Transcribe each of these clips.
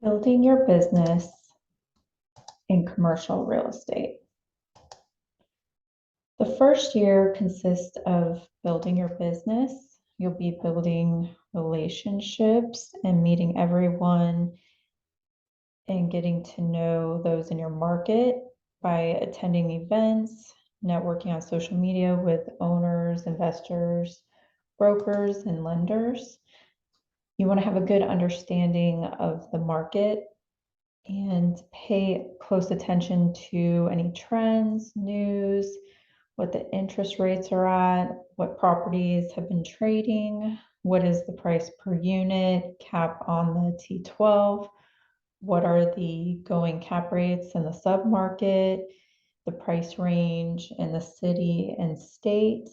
Building your business in commercial real estate. The first year consists of building your business. You'll be building relationships and meeting everyone and getting to know those in your market by attending events, networking on social media with owners, investors, brokers, and lenders. You want to have a good understanding of the market and pay close attention to any trends, news, what the interest rates are at, what properties have been trading, what is the price per unit, cap on the T12, what are the going cap rates in the submarket, the price range in the city and state,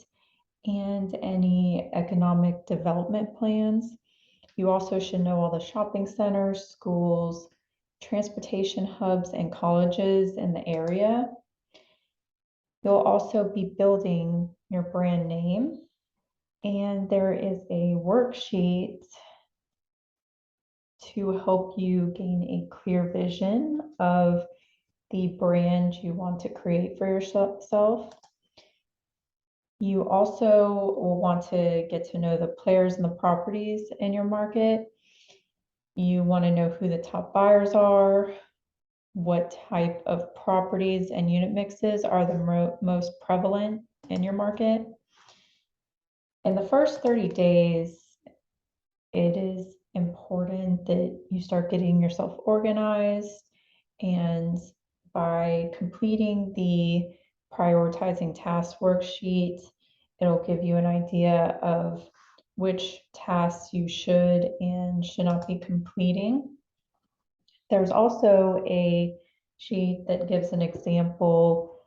and any economic development plans. You also should know all the shopping centers, schools, transportation hubs, and colleges in the area. You'll also be building your brand name, and there is a worksheet to help you gain a clear vision of the brand you want to create for yourself. You also will want to get to know the players and the properties in your market. You want to know who the top buyers are, what type of properties and unit mixes are the most prevalent in your market. In the first 30 days, it is important that you start getting yourself organized, and by completing the prioritizing tasks worksheet, it'll give you an idea of which tasks you should and should not be completing. There's also a sheet that gives an example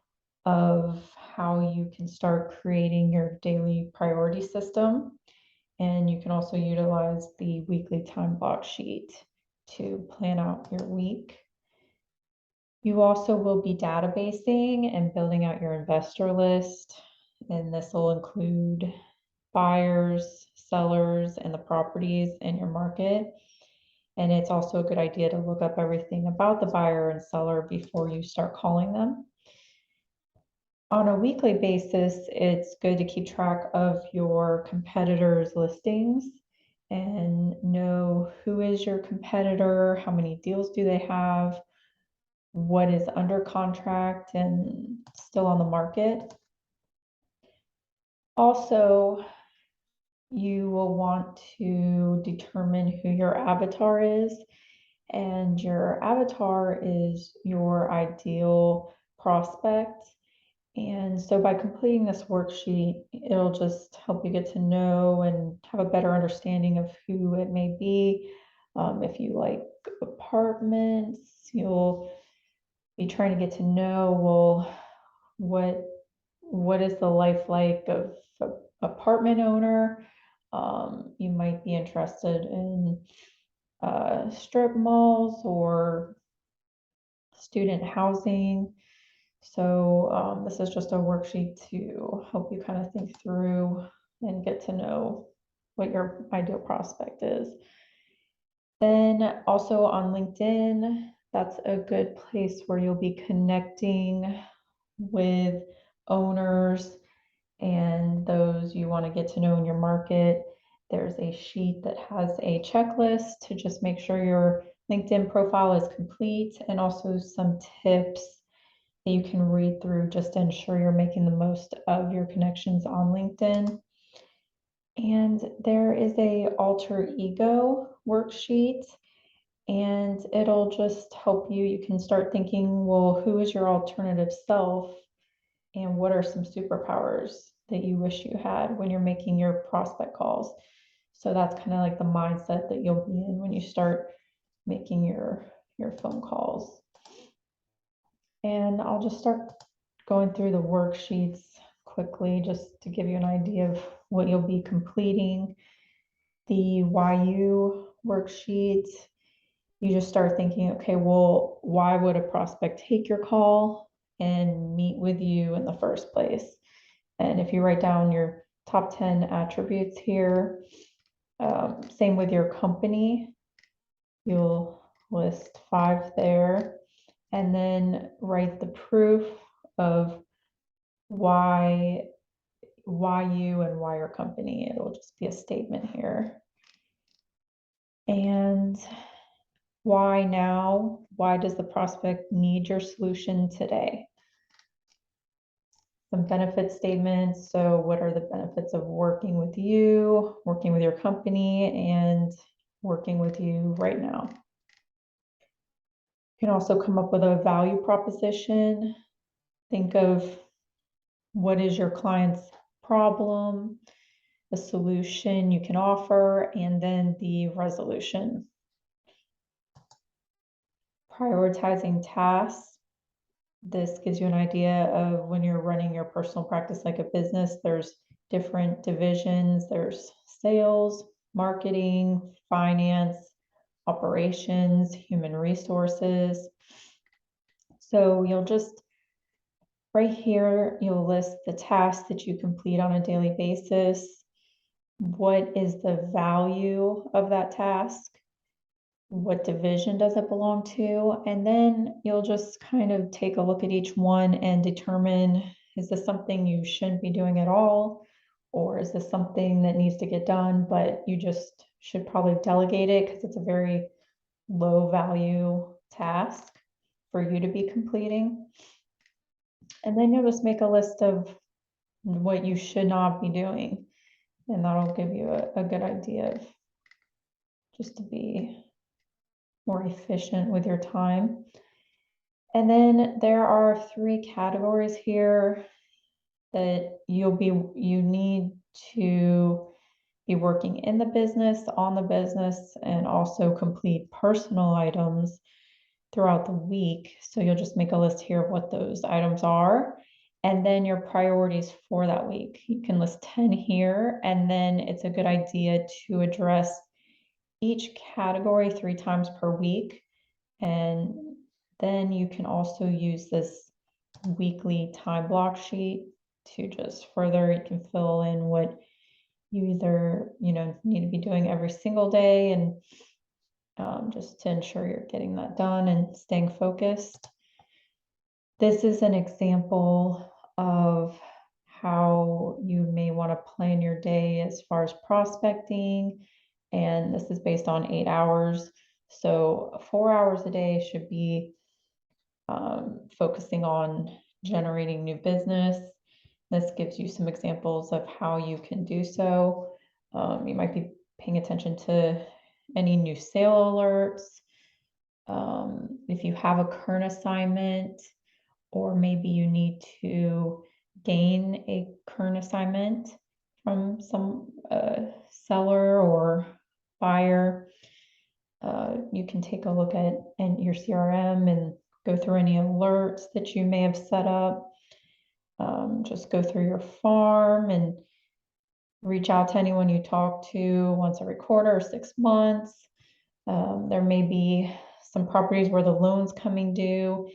of how you can start creating your daily priority system. And you can also utilize the weekly time block sheet to plan out your week. You also will be databasing and building out your investor list, and this will include buyers, sellers, and the properties in your market. And it's also a good idea to look up everything about the buyer and seller before you start calling them. On a weekly basis, it's good to keep track of your competitors' listings and know who is your competitor, how many deals do they have, what is under contract and still on the market. Also, you will want to determine who your avatar is, and your avatar is your ideal prospect. And so by completing this worksheet, it'll just help you get to know and have a better understanding of who it may be. If you like apartments, you'll be trying to get to know, well, what is the life like of an apartment owner? You might be interested in strip malls or student housing. So this is just a worksheet to help you kind of think through and get to know what your ideal prospect is. Then also on LinkedIn, that's a good place where you'll be connecting with owners and those you want to get to know in your market. There's a sheet that has a checklist to just make sure your LinkedIn profile is complete, and also some tips that you can read through just to ensure you're making the most of your connections on LinkedIn. And there is a alter ego worksheet, and it'll just help you. You can start thinking, well, who is your alternative self, and what are some superpowers that you wish you had when you're making your prospect calls? So that's kind of like the mindset that you'll be in when you start making your phone calls. And I'll just start going through the worksheets quickly just to give you an idea of what you'll be completing. The why you worksheet, you just start thinking, okay, well, why would a prospect take your call and meet with you in the first place? And if you write down your top 10 attributes here, same with your company, you'll list 5 there, and then write the proof of why you and why your company. It'll just be a statement here. And why now? Why does the prospect need your solution today? Some benefit statements. So what are the benefits of working with you, working with your company, and working with you right now? You can also come up with a value proposition. Think of what is your client's problem, the solution you can offer, and then the resolution. Prioritizing tasks. This gives you an idea of when you're running your personal practice like a business, there's different divisions. There's sales, marketing, finance, operations, human resources. So you'll just, right here, you'll list the tasks that you complete on a daily basis. What is the value of that task? What division does it belong to? And then you'll just kind of take a look at each one and determine, is this something you shouldn't be doing at all? Or is this something that needs to get done, but you just should probably delegate it because it's a very low value task for you to be completing? And then you'll just make a list of what you should not be doing. And that'll give you a good idea of just to be more efficient with your time. And then there are 3 categories here that you need to be working in the business, on the business, and also complete personal items throughout the week. So you'll just make a list here of what those items are, and then your priorities for that week. You can list 10 here, and then it's a good idea to address each category 3 times per week. And then you can also use this weekly time block sheet to just further, you can fill in what you either, need to be doing every single day, and just to ensure you're getting that done and staying focused. This is an example of how you may want to plan your day as far as prospecting, and this is based on 8 hours. So 4 hours a day should be focusing on generating new business. This gives you some examples of how you can do so. You might be paying attention to any new sale alerts. If you have a current assignment, or maybe you need to gain a current assignment from some seller or buyer, you can take a look at your CRM and go through any alerts that you may have set up. Just go through your farm and reach out to anyone you talk to once every quarter or 6 months. There may be some properties where the loan's coming due.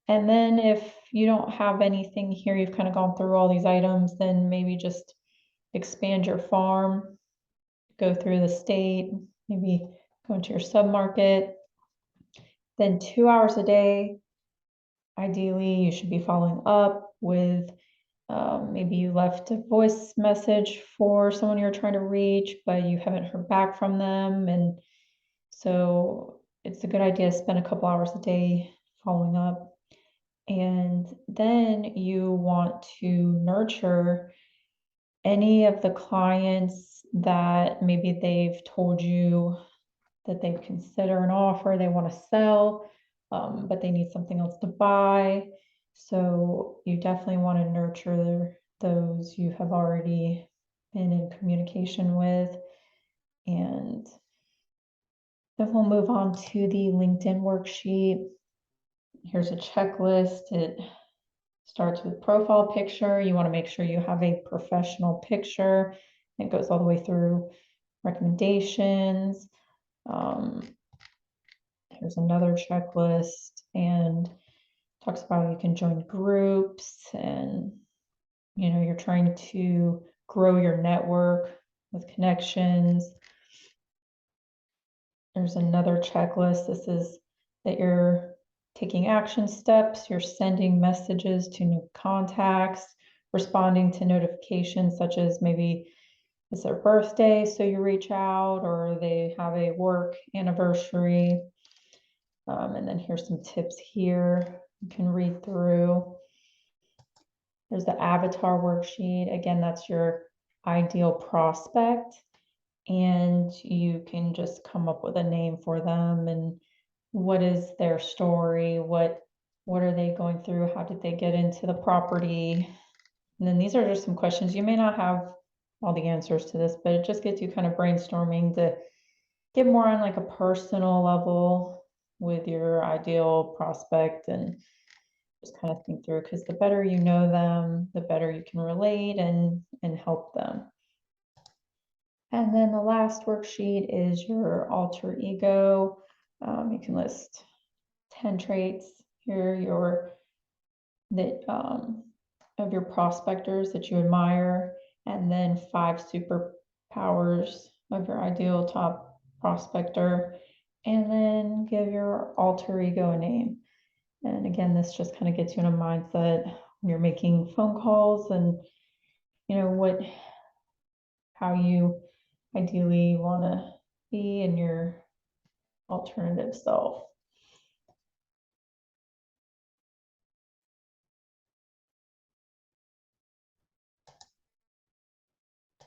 And then if you don't have anything here, you've kind of gone through all these items, then maybe just expand your farm, go through the state, maybe go into your submarket. Then 2 hours a day, ideally, you should be following up with maybe you left a voice message for someone you're trying to reach, but you haven't heard back from them. And so it's a good idea to spend a couple hours a day following up. And then you want to nurture any of the clients that maybe they've told you that they consider an offer, they want to sell, but they need something else to buy. So you definitely want to nurture those you have already been in communication with. And then we'll move on to the LinkedIn worksheet. Here's a checklist. It starts with profile picture. You want to make sure you have a professional picture. It goes all the way through recommendations. Here's another checklist, and talks about you can join groups, and you're trying to grow your network with connections. There's another checklist. This is that you're taking action steps, you're sending messages to new contacts, responding to notifications such as maybe it's their birthday, so you reach out, or they have a work anniversary. And then here's some tips here you can read through. There's the avatar worksheet. Again, that's your ideal prospect, and you can just come up with a name for them and what is their story, what are they going through, how did they get into the property. And then these are just some questions. You may not have all the answers to this, but it just gets you kind of brainstorming to get more on like a personal level with your ideal prospect, and just kind of think through, because the better you know them, the better you can relate and help them. And then the last worksheet is your alter ego. You can list 10 traits here, of your prospectors that you admire, and then 5 superpowers of your ideal top prospector, and then give your alter ego a name. And again, this just kind of gets you in a mindset when you're making phone calls, and you know how you ideally want to be in your alternative self.